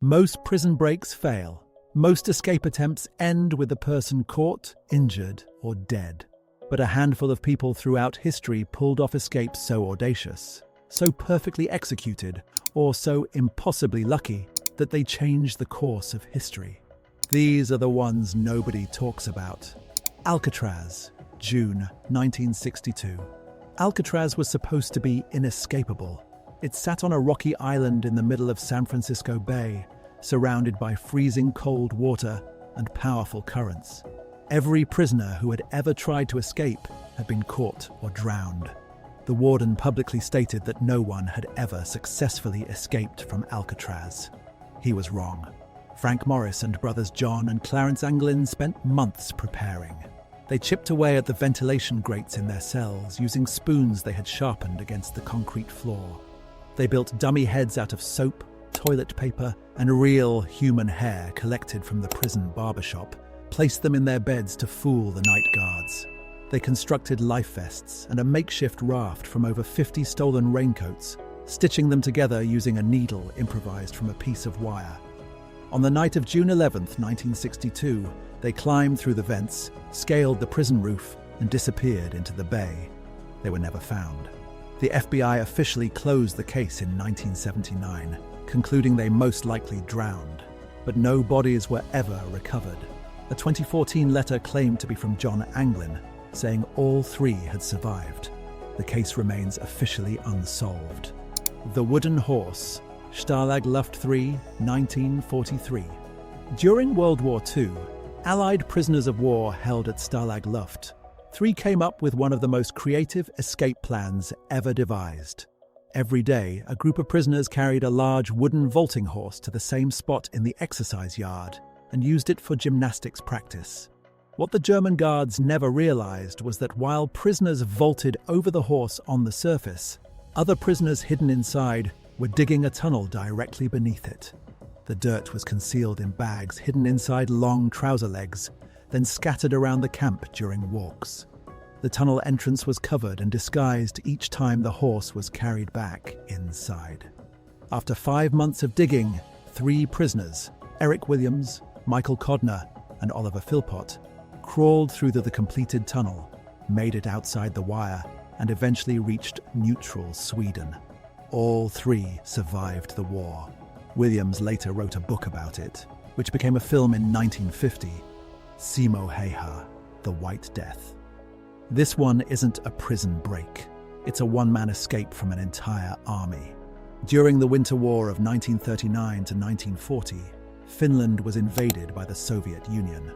Most prison breaks fail. Most escape attempts end with the person caught, injured, or dead. But a handful of people throughout history pulled off escapes so audacious, so perfectly executed, or so impossibly lucky that they changed the course of history. These are the ones nobody talks about. Alcatraz, June 1962. Alcatraz was supposed to be inescapable. It sat on a rocky island in the middle of San Francisco Bay, surrounded by freezing cold water and powerful currents. Every prisoner who had ever tried to escape had been caught or drowned. The warden publicly stated that no one had ever successfully escaped from Alcatraz. He was wrong. Frank Morris and brothers John and Clarence Anglin spent months preparing. They chipped away at the ventilation grates in their cells using spoons they had sharpened against the concrete floor. They built dummy heads out of soap, toilet paper, and real human hair collected from the prison barbershop, placed them in their beds to fool the night guards. They constructed life vests and a makeshift raft from over 50 stolen raincoats, stitching them together using a needle improvised from a piece of wire. On the night of June 11th, 1962, they climbed through the vents, scaled the prison roof, and disappeared into the bay. They were never found. The FBI officially closed the case in 1979, concluding they most likely drowned. But no bodies were ever recovered. A 2014 letter claimed to be from John Anglin, saying all three had survived. The case remains officially unsolved. The Wooden Horse, Stalag Luft 3, 1943. During World War II, Allied prisoners of war held at Stalag Luft 3 came up with one of the most creative escape plans ever devised. Every day, a group of prisoners carried a large wooden vaulting horse to the same spot in the exercise yard and used it for gymnastics practice. What the German guards never realized was that while prisoners vaulted over the horse on the surface, other prisoners hidden inside were digging a tunnel directly beneath it. The dirt was concealed in bags hidden inside long trouser legs, then scattered around the camp during walks. The tunnel entrance was covered and disguised each time the horse was carried back inside. After 5 months of digging, 3 prisoners, Eric Williams, Michael Codner, and Oliver Philpott, crawled through the completed tunnel, made it outside the wire, and eventually reached neutral Sweden. All 3 survived the war. Williams later wrote a book about it, which became a film in 1950, Simo Häyhä, The White Death. This one isn't a prison break. It's a one-man escape from an entire army. During the Winter War of 1939 to 1940, Finland was invaded by the Soviet Union.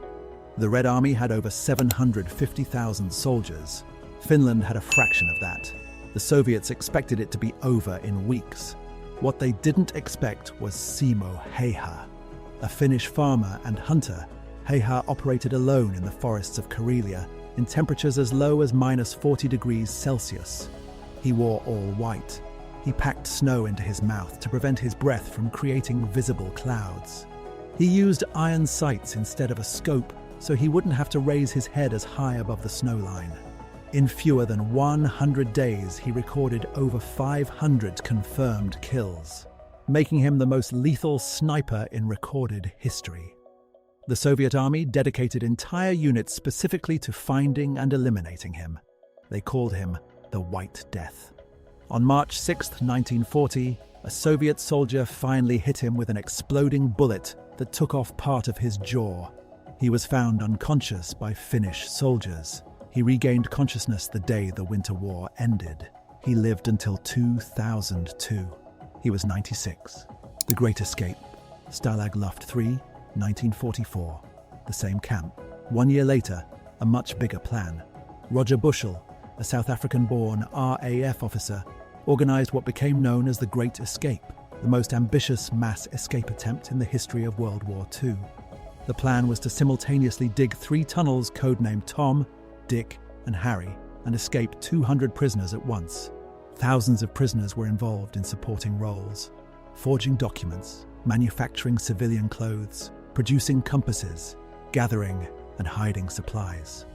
The Red Army had over 750,000 soldiers. Finland had a fraction of that. The Soviets expected it to be over in weeks. What they didn't expect was Simo Häyhä. A Finnish farmer and hunter, Häyhä operated alone in the forests of Karelia in temperatures as low as -40 degrees Celsius. He wore all white. He packed snow into his mouth to prevent his breath from creating visible clouds. He used iron sights instead of a scope, so he wouldn't have to raise his head as high above the snow line. In fewer than 100 days, he recorded over 500 confirmed kills, making him the most lethal sniper in recorded history. The Soviet army dedicated entire units specifically to finding and eliminating him. They called him the White Death. On March 6, 1940, a Soviet soldier finally hit him with an exploding bullet that took off part of his jaw. He was found unconscious by Finnish soldiers. He regained consciousness the day the Winter War ended. He lived until 2002. He was 96. The Great Escape, Stalag Luft 3, 1944. The same camp. 1 year later, a much bigger plan. Roger Bushell, a South African-born RAF officer, organized what became known as the Great Escape, the most ambitious mass escape attempt in the history of World War II. The plan was to simultaneously dig 3 tunnels codenamed Tom, Dick, and Harry, and escape 200 prisoners at once. Thousands of prisoners were involved in supporting roles, forging documents, manufacturing civilian clothes, producing compasses, gathering and hiding supplies.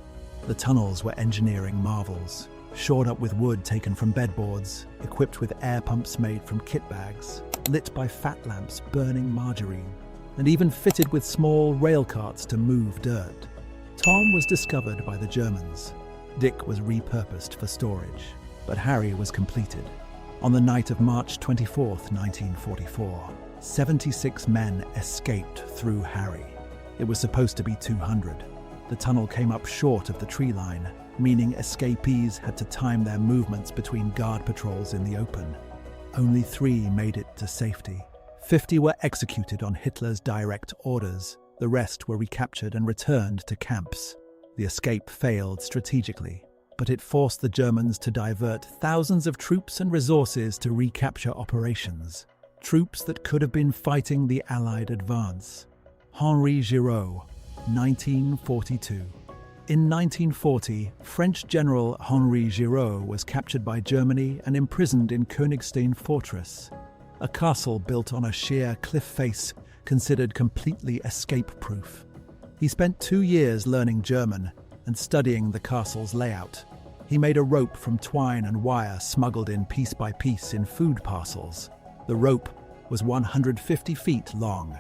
The tunnels were engineering marvels, shored up with wood taken from bedboards, equipped with air pumps made from kit bags, lit by fat lamps burning margarine, and even fitted with small rail carts to move dirt. Tom was discovered by the Germans. Dick was repurposed for storage, but Harry was completed. On the night of March 24, 1944, 76 men escaped through Harry. It was supposed to be 200. The tunnel came up short of the tree line, meaning escapees had to time their movements between guard patrols in the open. Only 3 made it to safety. 50 were executed on Hitler's direct orders. The rest were recaptured and returned to camps. The escape failed strategically, but it forced the Germans to divert thousands of troops and resources to recapture operations. Troops that could have been fighting the Allied advance. Henri Giraud, 1942. In 1940, French General Henri Giraud was captured by Germany and imprisoned in Königstein Fortress, a castle built on a sheer cliff face considered completely escape-proof. He spent 2 years learning German and studying the castle's layout. He made a rope from twine and wire smuggled in piece by piece in food parcels. The rope was 150 feet long.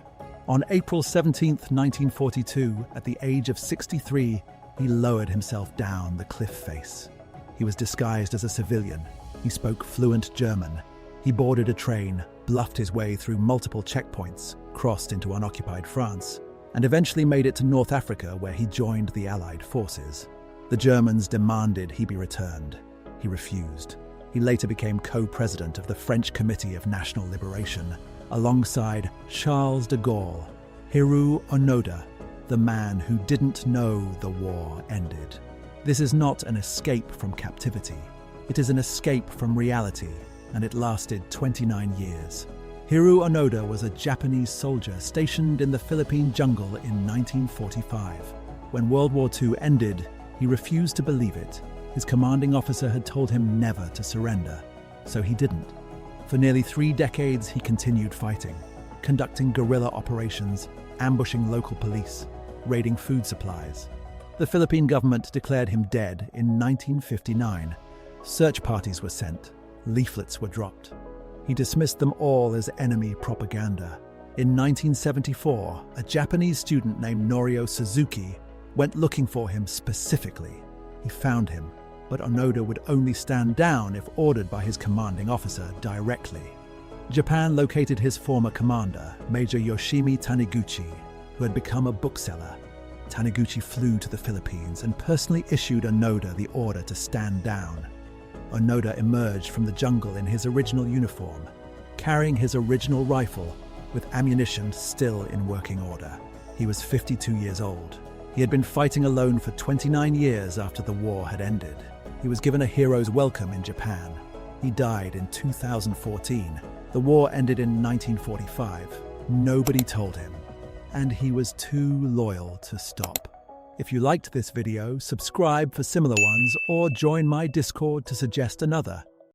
On April 17, 1942, at the age of 63, he lowered himself down the cliff face. He was disguised as a civilian. He spoke fluent German. He boarded a train, bluffed his way through multiple checkpoints, crossed into unoccupied France, and eventually made it to North Africa, where he joined the Allied forces. The Germans demanded he be returned. He refused. He later became co-president of the French Committee of National Liberation, alongside Charles de Gaulle. Hiroo Onoda, the man who didn't know the war ended. This is not an escape from captivity. It is an escape from reality, and it lasted 29 years. Hiroo Onoda was a Japanese soldier stationed in the Philippine jungle in 1945. When World War II ended, he refused to believe it. His commanding officer had told him never to surrender, so he didn't. For nearly 3 decades, he continued fighting, conducting guerrilla operations, ambushing local police, raiding food supplies. The Philippine government declared him dead in 1959. Search parties were sent. Leaflets were dropped. He dismissed them all as enemy propaganda. In 1974, a Japanese student named Norio Suzuki went looking for him specifically. He found him, but Onoda would only stand down if ordered by his commanding officer directly. Japan located his former commander, Major Yoshimi Taniguchi, who had become a bookseller. Taniguchi flew to the Philippines and personally issued Onoda the order to stand down. Onoda emerged from the jungle in his original uniform, carrying his original rifle, with ammunition still in working order. He was 52 years old. He had been fighting alone for 29 years after the war had ended. He was given a hero's welcome in Japan. He died in 2014. The war ended in 1945. Nobody told him, and he was too loyal to stop. If you liked this video, subscribe for similar ones or join my Discord to suggest another.